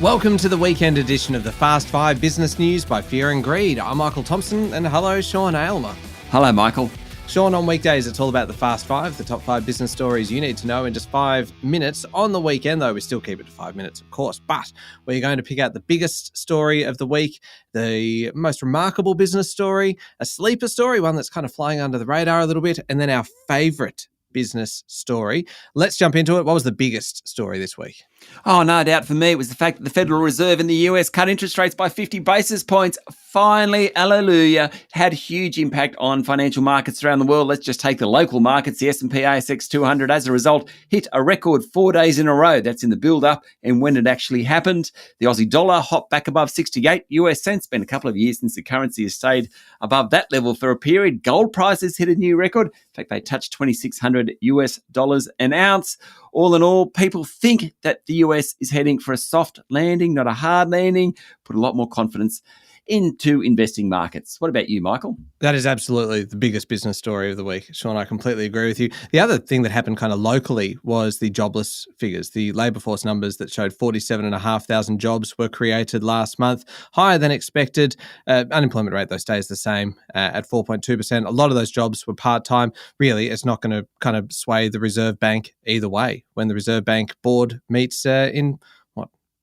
Welcome to the weekend edition of the Fast 5 Business News by Fear and Greed. I'm Michael Thompson, and hello, Sean Aylmer. Hello, Michael. Sean, on weekdays, it's all about the Fast 5, the top 5 business stories you need to know in just 5 minutes. On the weekend, though, we still keep it to 5 minutes, of course, but we're going to pick out the biggest story of the week, the most remarkable business story, a sleeper story, one that's kind of flying under the radar a little bit, and then our favourite business story. Let's jump into it. What was the biggest story this week? Oh, no doubt for me, it was the fact that the Federal Reserve in the US cut interest rates by 50 basis points. Finally, hallelujah, had huge impact on financial markets around the world. Let's just take the local markets. The S&P ASX 200, as a result, hit a record 4 days in a row. That's in the build-up and when it actually happened. The Aussie dollar hopped back above 68 US cents. Been a couple of years since the currency has stayed above that level for a period. Gold prices hit a new record. In fact, they touched 2,600 US dollars an ounce. All in all, people think that the US is heading for a soft landing, not a hard landing. Put a lot more confidence into investing markets. What about you, Michael? That is absolutely the biggest business story of the week. Sean, I completely agree with you. The other thing that happened kind of locally was the jobless figures, the labour force numbers that showed 47,500 jobs were created last month, higher than expected. Unemployment rate, though, stays the same at 4.2%. A lot of those jobs were part-time. Really, it's not going to kind of sway the Reserve Bank either way when the Reserve Bank board meets in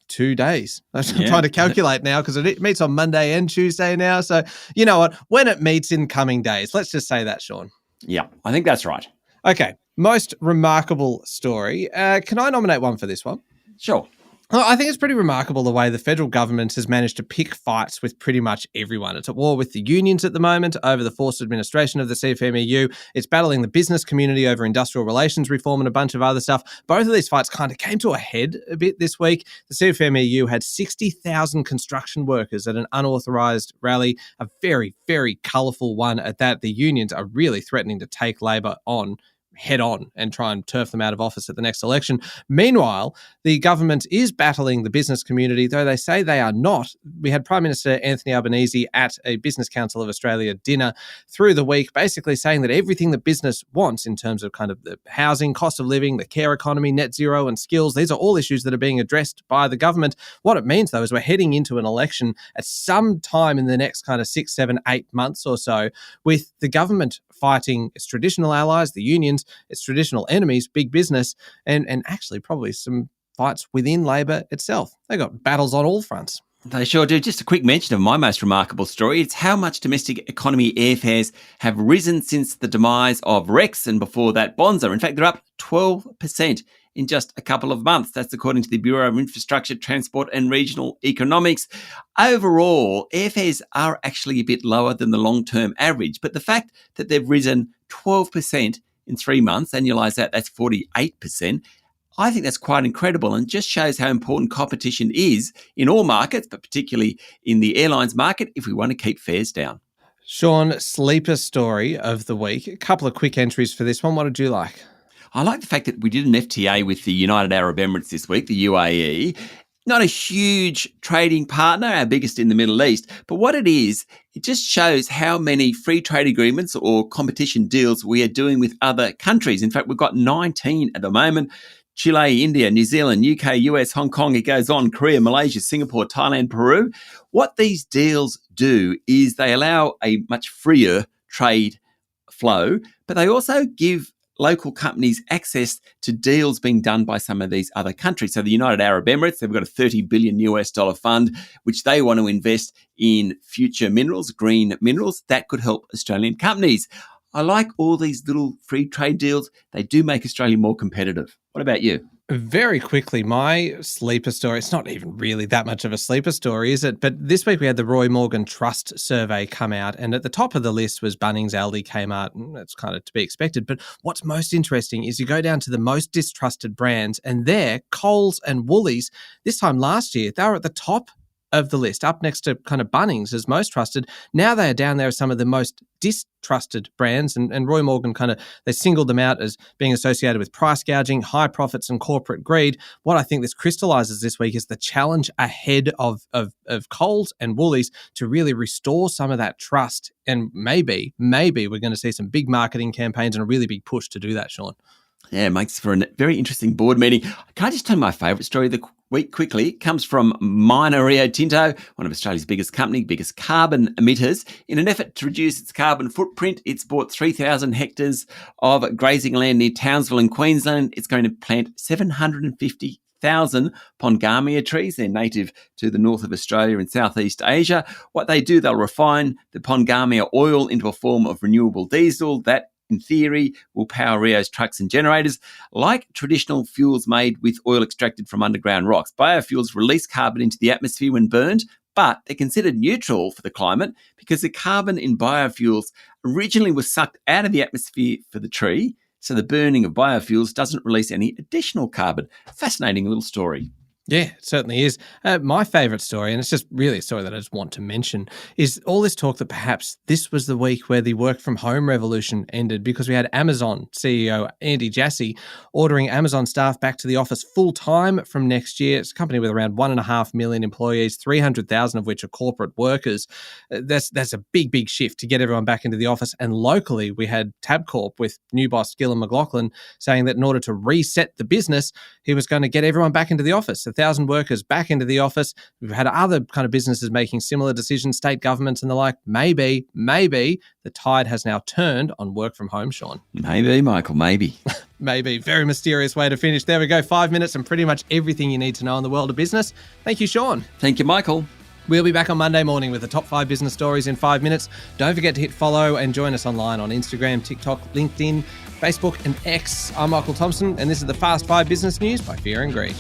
2 days. I'm trying to calculate now because it meets on Monday and Tuesday now. So you know what? When it meets in coming days, let's just say that, Sean. Yeah, I think that's right. Okay. Most remarkable story. Can I nominate one for this one? Sure. Well, I think it's pretty remarkable the way the federal government has managed to pick fights with pretty much everyone. It's at war with the unions at the moment over the forced administration of the CFMEU. It's battling the business community over industrial relations reform and a bunch of other stuff. Both of these fights kind of came to a head a bit this week. The CFMEU had 60,000 construction workers at an unauthorised rally, a very, very colourful one at that. The unions are really threatening to take Labor on head on and try and turf them out of office at the next election. Meanwhile, the government is battling the business community, though they say they are not. We had Prime Minister Anthony Albanese at a Business Council of Australia dinner through the week, basically saying that everything that business wants in terms of kind of the housing, cost of living, the care economy, net zero and skills, these are all issues that are being addressed by the government. What it means, though, is we're heading into an election at some time in the next kind of 6, 7, 8 months or so with the government fighting its traditional allies, the unions, its traditional enemies, big business, and actually probably some fights within Labor itself. They got battles on all fronts. They sure do. Just a quick mention of my most remarkable story. It's how much domestic economy airfares have risen since the demise of Rex and before that Bonza. In fact, they're up 12% in just a couple of months. That's according to the Bureau of Infrastructure, Transport and Regional Economics. Overall, airfares are actually a bit lower than the long-term average, but the fact that they've risen 12% in 3 months, annualise that, that's 48%. I think that's quite incredible and just shows how important competition is in all markets, but particularly in the airlines market if we want to keep fares down. Sean, sleeper story of the week. A couple of quick entries for this one. What did you like? I like the fact that we did an FTA with the United Arab Emirates this week, the UAE. Not a huge trading partner, our biggest in the Middle East, but what it is, it just shows how many free trade agreements or competition deals we are doing with other countries. In fact, we've got 19 at the moment. Chile, India, New Zealand, UK, US, Hong Kong, it goes on, Korea, Malaysia, Singapore, Thailand, Peru. What these deals do is they allow a much freer trade flow, but they also give local companies access to deals being done by some of these other countries. So the United Arab Emirates, they've got a $30 billion US fund, which they want to invest in future minerals, green minerals, that could help Australian companies. I like all these little free trade deals. They do make Australia more competitive. What about you? Very quickly, my sleeper story, it's not even really that much of a sleeper story, is it? But this week we had the Roy Morgan Trust survey come out, and at the top of the list was Bunnings, Aldi, Kmart, and that's kind of to be expected. But what's most interesting is you go down to the most distrusted brands, and there, Coles and Woolies, this time last year, they were at the top of the list, up next to kind of Bunnings as most trusted. Now they are down there as some of the most distrusted brands, and Roy Morgan they singled them out as being associated with price gouging, high profits and corporate greed. What I think this crystallises this week is the challenge ahead of Coles and Woolies to really restore some of that trust, and maybe we're going to see some big marketing campaigns and a really big push to do that, Sean. Yeah, it makes for a very interesting board meeting. Can I just tell you my favourite story week quickly comes from miner Rio Tinto, one of Australia's biggest company, biggest carbon emitters. In an effort to reduce its carbon footprint, it's bought 3,000 hectares of grazing land near Townsville in Queensland. It's going to plant 750,000 pongamia trees. They're native to the north of Australia and Southeast Asia. What they do, they'll refine the pongamia oil into a form of renewable diesel that, in theory, will power Rio's trucks and generators. Like traditional fuels made with oil extracted from underground rocks, biofuels release carbon into the atmosphere when burned, but they're considered neutral for the climate because the carbon in biofuels originally was sucked out of the atmosphere for the tree, so the burning of biofuels doesn't release any additional carbon. Fascinating little story. Yeah, it certainly is. My favourite story, and it's just really a story that I just want to mention, is all this talk that perhaps this was the week where the work from home revolution ended because we had Amazon CEO Andy Jassy ordering Amazon staff back to the office full time from next year. It's a company with around 1.5 million employees, 300,000 of which are corporate workers. That's a big, big shift to get everyone back into the office. And locally, we had Tabcorp with new boss Gillon McLachlan saying that in order to reset the business, he was going to get everyone back into the office. 1,000 workers back into the office. We've had other kind of businesses making similar decisions, state governments and the like. Maybe the tide has now turned on work from home, Sean. Maybe, Michael, maybe. Maybe. Very mysterious way to finish. There we go. 5 minutes and pretty much everything you need to know in the world of business. Thank you, Sean. Thank you, Michael. We'll be back on Monday morning with the top 5 business stories in 5 minutes. Don't forget to hit follow and join us online on Instagram, TikTok, LinkedIn, Facebook and X. I'm Michael Thompson, and this is the Fast 5 Business News by Fear and Greed.